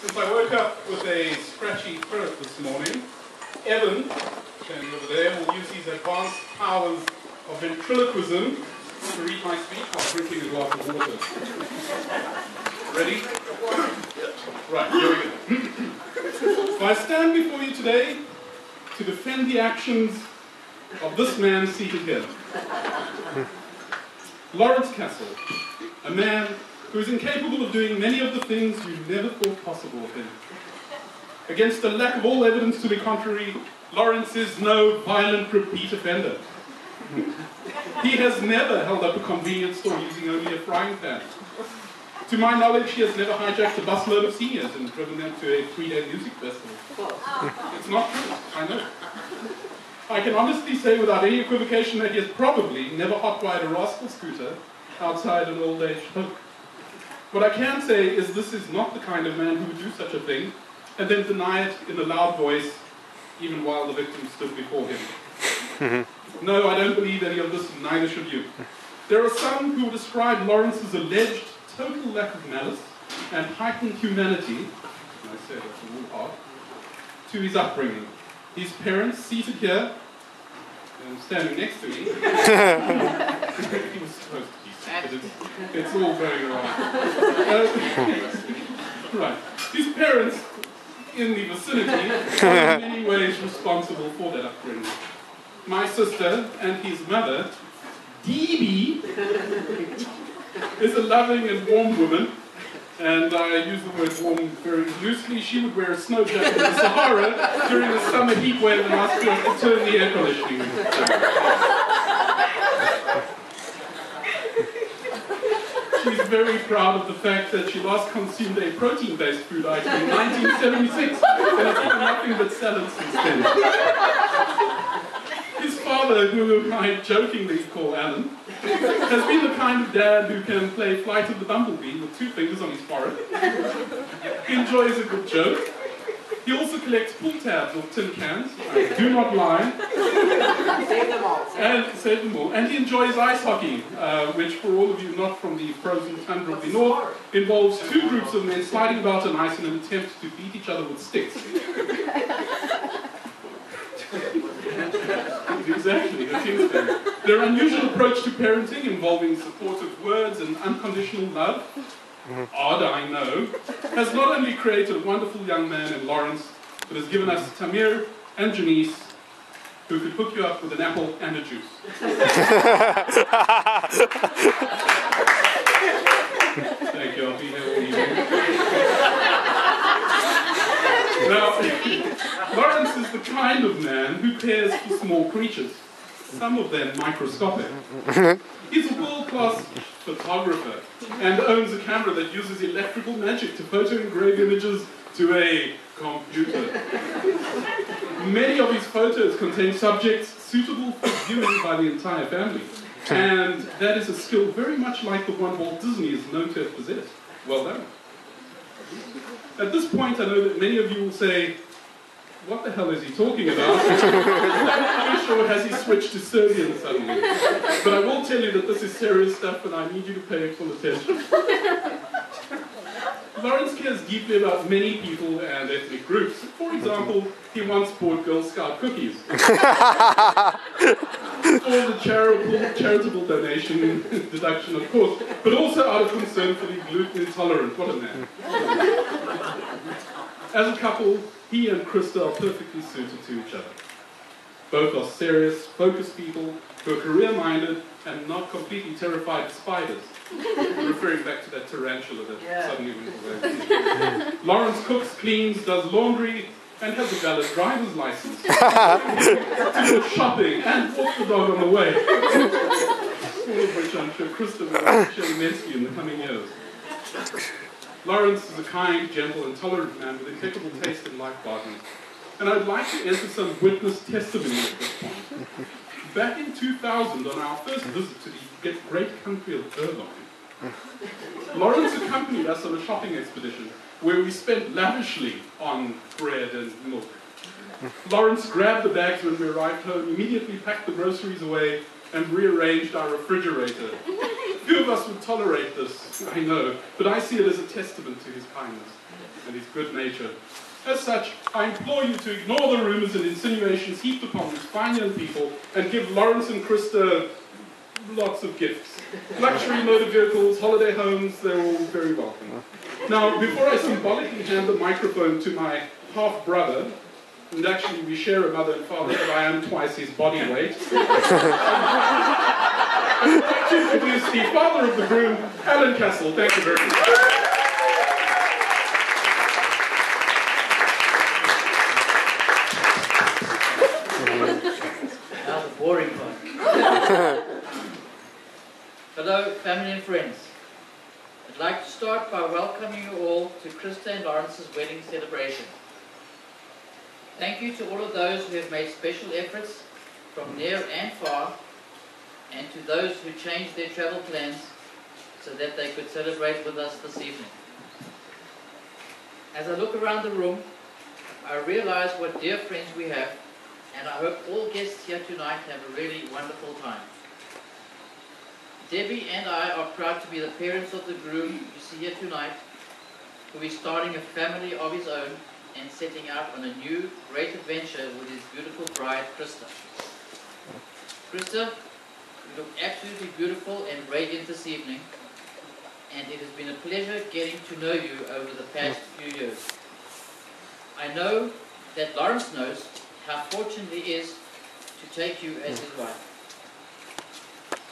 Since I woke up with a scratchy throat this morning, Evan, standing over there, will use his advanced powers of ventriloquism to read my speech while drinking a glass of water. Ready? Right, here we go. So I stand before you today to defend the actions of this man seated here. Lawrence Castle, a man who is incapable of doing many of the things you never thought possible of him. Against the lack of all evidence to the contrary, Lawrence is no violent repeat offender. He has never held up a convenience store using only a frying pan. To my knowledge, he has never hijacked a busload of seniors and driven them to a 3-day music festival. It's not true, I know. I can honestly say without any equivocation that he has probably never hotwired a rascal scooter outside an old age home. What I can say is this is not the kind of man who would do such a thing and then deny it in a loud voice even while the victim stood before him. No, I don't believe any of this, and neither should you. There are some who would ascribe Lawrence's alleged total lack of malice and heightened humanity, and I say that's a little hard, to his upbringing. His parents, seated here, and standing next to me, he was supposed to be seated, it's all going wrong. Right. His parents, in the vicinity, are in many ways responsible for that upbringing. My sister and his mother, Dee is a loving and warm woman, and I use the word warm very loosely. She would wear a snow jacket in the Sahara during the summer heat wave and ask us to turn the air conditioning on. She's very proud of the fact that she last consumed a protein-based food item in 1976, and has eaten nothing but salad since then. His father, who I jokingly call Alan, has been the kind of dad who can play Flight of the Bumblebee with 2 fingers on his forehead. He enjoys a good joke. He also collects pull tabs of tin cans. I do not lie. Save them all. Save them all. And he enjoys ice hockey, which for all of you not from the frozen tundra of the north, involves 2 groups of men sliding about on ice in an attempt to beat each other with sticks. Exactly, the king's thing. Their unusual approach to parenting, involving supportive words and unconditional love, odd I know, has not only created a wonderful young man in Lawrence, but has given us Tamir and Janice, who could hook you up with an apple and a juice. Thank you, I'll be here all evening. Now, Lawrence is the kind of man who cares for small creatures, some of them microscopic. He's a world-class photographer and owns a camera that uses electrical magic to photo-engrave images to a computer. Many of his photos contain subjects suitable for viewing by the entire family, and that is a skill very much like the one Walt Disney is known to have possessed. Well done. At this point, I know that many of you will say, what the hell is he talking about? I'm not sure, has he switched to Serbian suddenly? But I will tell you that this is serious stuff and I need you to pay full attention. Lawrence cares deeply about many people and ethnic groups. For example, he once bought Girl Scout cookies. For the charitable donation deduction, of course, but also out of concern for the gluten intolerant. What a man. As a couple, he and Krista are perfectly suited to each other. Both are serious, focused people who are career-minded and not completely terrified of spiders. Referring back to that tarantula that suddenly went away. Lawrence cooks, cleans, does laundry, and has a valid driver's license. To go shopping and walk the dog on the way. All of which I'm sure Krista will appreciate immensely in the coming years. Lawrence is a kind, gentle, and tolerant man with impeccable taste in life partners. And I'd like to enter some witness testimony at this point. Back in 2000, on our first visit to the great country of Irvine, Lawrence accompanied us on a shopping expedition where we spent lavishly on bread and milk. Lawrence grabbed the bags when we arrived home, immediately packed the groceries away, and rearranged our refrigerator Few of us would tolerate this, I know, but I see it as a testament to his kindness and his good nature. As such, I implore you to ignore the rumours and insinuations heaped upon these fine young people and give Lawrence and Krista lots of gifts. Luxury motor vehicles, holiday homes, they're all very welcome. Now, before I symbolically hand the microphone to my half-brother, and actually we share a mother and father, but I am twice his body weight, I would like to introduce the father of the groom, Alan Castle. Thank you very much. Now the boring part. Hello, family and friends. I'd like to start by welcoming you all to Krista and Lawrence's wedding celebration. Thank you to all of those who have made special efforts from near and far, and to those who changed their travel plans so that they could celebrate with us this evening. As I look around the room, I realize what dear friends we have, and I hope all guests here tonight have a really wonderful time. Debbie and I are proud to be the parents of the groom you see here tonight, who is starting a family of his own and setting out on a new, great adventure with his beautiful bride, Krista. Krista, you look absolutely beautiful and radiant this evening, and it has been a pleasure getting to know you over the past few years. I know that Lawrence knows how fortunate he is to take you as his wife.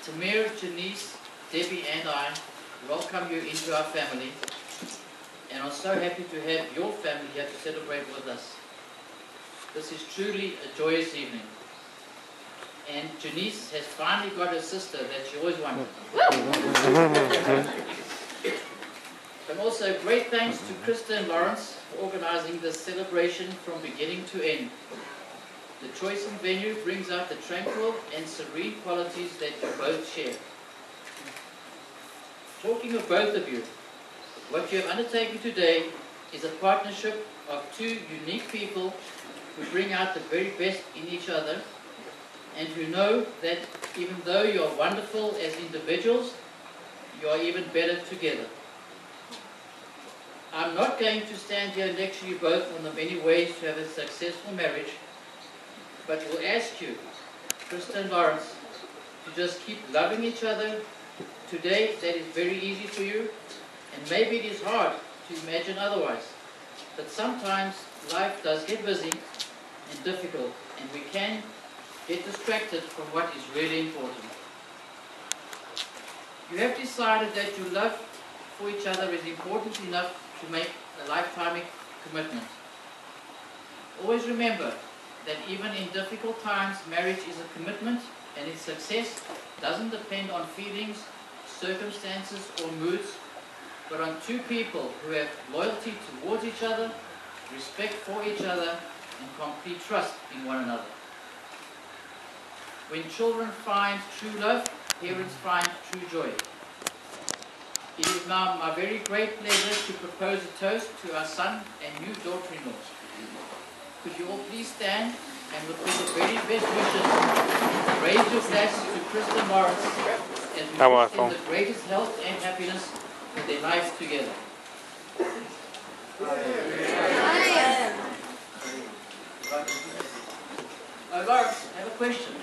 Tamir, Janice, Debbie and I welcome you into our family and are so happy to have your family here to celebrate with us. This is truly a joyous evening. And Janice has finally got a sister that she always wanted. And also great thanks to Krista and Lawrence for organizing this celebration from beginning to end. The choice in venue brings out the tranquil and serene qualities that you both share. Talking of both of you, what you have undertaken today is a partnership of two unique people who bring out the very best in each other, and who know that even though you are wonderful as individuals, you are even better together. I'm not going to stand here and lecture you both on the many ways to have a successful marriage, but will ask you, Krista and Lawrence, to just keep loving each other. Today, that is very easy for you, and maybe it is hard to imagine otherwise. But sometimes life does get busy and difficult, and we can get distracted from what is really important. You have decided that your love for each other is important enough to make a lifetime commitment. Always remember that even in difficult times, marriage is a commitment, and its success doesn't depend on feelings, circumstances, or moods, but on two people who have loyalty towards each other, respect for each other, and complete trust in one another. When children find true love, parents find true joy. It is now my very great pleasure to propose a toast to our son and new daughter-in-law. Could you all please stand, and with all the very best wishes, raise your glass to Krista Lawrence as we wish them the greatest health and happiness in their lives together. Lawrence, I have a question.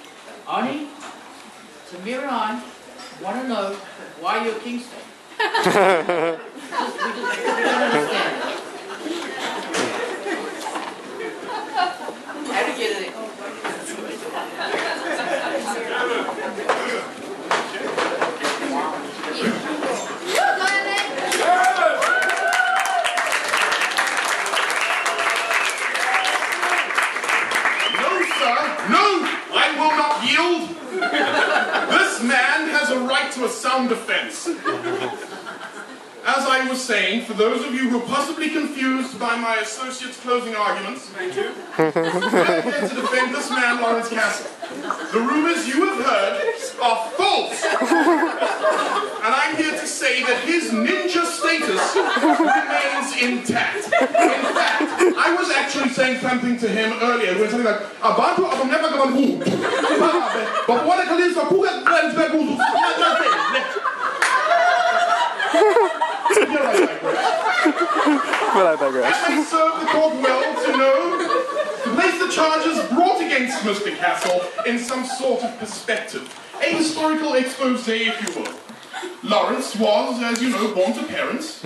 Arnie, Tamir and I want to know why you're Kingston. We don't understand. How to get it? This man has a right to a sound defense. As I was saying, for those of you who are possibly confused by my associate's closing arguments, thank you, I'm here to defend this man, Lawrence Castle. The rumors you have heard are false. And I'm here to say that his ninja status remains intact. In fact, I was actually saying something to him earlier. We were something like, Abantu of never gone home. But what I can is But I digress. It may serve the court well to know to place the charges brought against Mr. Castle in some sort of perspective. A historical expose, if you will. Lawrence was, as you know, born to parents.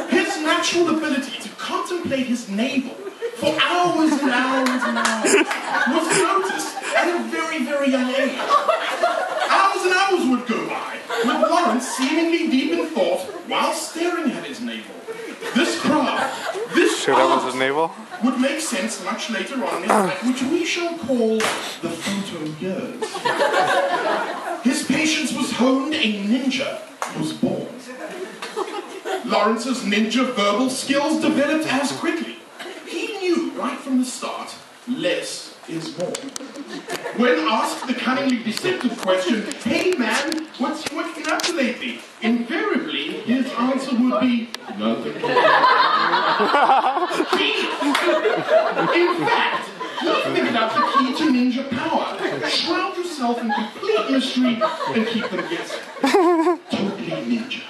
His natural ability to contemplate his navel for hours and hours and hours was noticed at a very, very young age. Hours and hours would go by, with Lawrence seemingly deep in thought while staring at his navel. This craft, this Sure that was his navel? would make sense much later on in life, which we shall call the photo years. His patience was honed, a ninja was born. Lawrence's ninja verbal skills developed as quickly. He knew right from the start, less is more. When asked the cunningly deceptive question, "Hey man, what's you waking up to lately?" invariably his answer would be, "Nothing." In fact, he figured out the key to ninja power. Shroud yourself in complete mystery and keep them guessing. Totally ninja.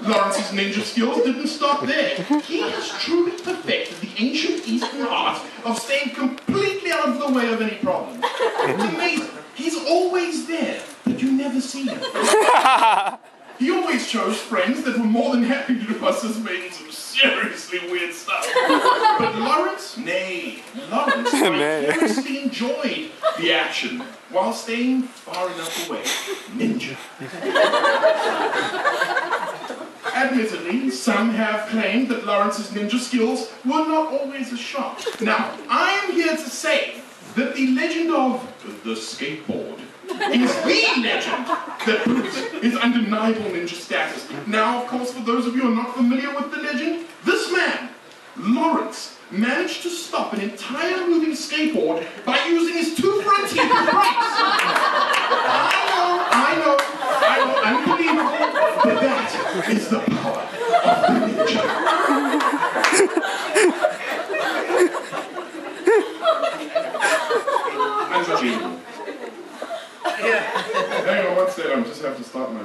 Lawrence's ninja skills didn't stop there. He has truly perfected the ancient Eastern art of staying completely out of the way of any problem. It's amazing. He's always there, but you never see him. He always chose friends that were more than happy to participate in some seriously weird stuff. But Lawrence, Lawrence vicariously enjoyed the action while staying far enough away. Ninja. Admittedly, some have claimed that Lawrence's ninja skills were not always as sharp. Now, I am here to say that the legend of the skateboard is the legend that proves his undeniable ninja status. Now, of course, for those of you who are not familiar with the legend, this man, Lawrence, managed to stop an entire moving skateboard by using his two front teeth as brakes. I know, unbelievable, but that is the power of the ninja. Unbelievable. Hang on one second, I just have to start my...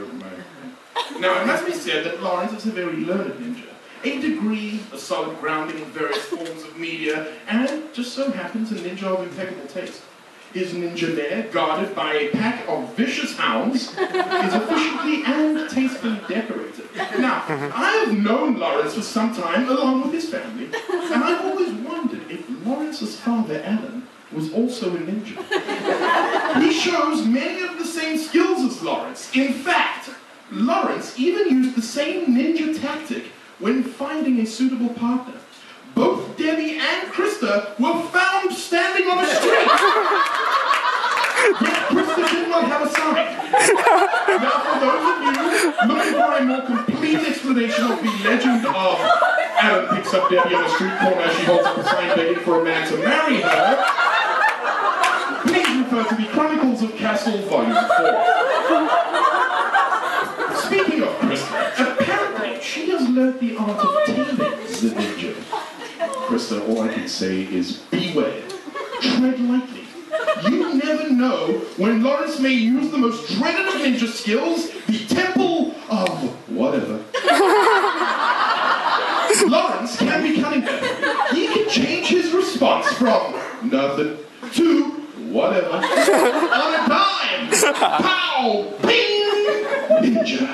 Now, it must be said that Lawrence is a very learned ninja. A degree, a solid grounding in various forms of media, and just so happens a ninja of impeccable taste. His ninja lair, guarded by a pack of vicious hounds, is efficiently and tastefully decorated. Now, I have known Lawrence for some time along with his family, and I've always wondered if Lawrence's father, Alan, was also a ninja. He shows many of the same skills as Lawrence. In fact, Lawrence even used the same ninja tactic when finding a suitable partner. Both Debbie and Krista were found standing on a street. Yet Krista did not have a sign. Now, for those of you looking for a more complete explanation of the legend of Alan picks up Debbie on a street corner as she holds up a sign begging for a man to marry her, please refer to the Chronicles of Castle, Volume 4. Speaking of Krista, apparently she has learned the art of taming the ninja. Krista, all I can say is beware. Tread lightly. You never know when Lawrence may use the most dreaded of ninja skills, the Temple of whatever. Lawrence can be cunning better. He can change his response from nothing to whatever on a dime. Pow! Ping! Ninja.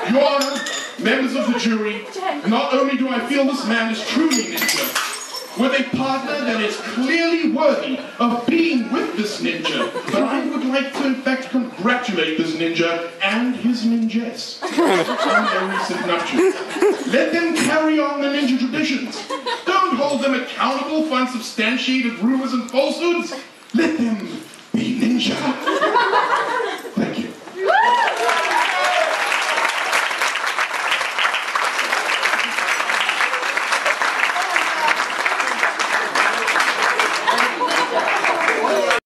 Your Honor, members of the jury, not only do I feel this man is truly ninja, with a partner that is clearly worthy of being with this ninja, but I would like to, in fact, congratulate this ninja and his ninjess on their recent nuptials. Let them carry on the ninja traditions. Don't hold them accountable for unsubstantiated rumors and falsehoods. Let them be ninja.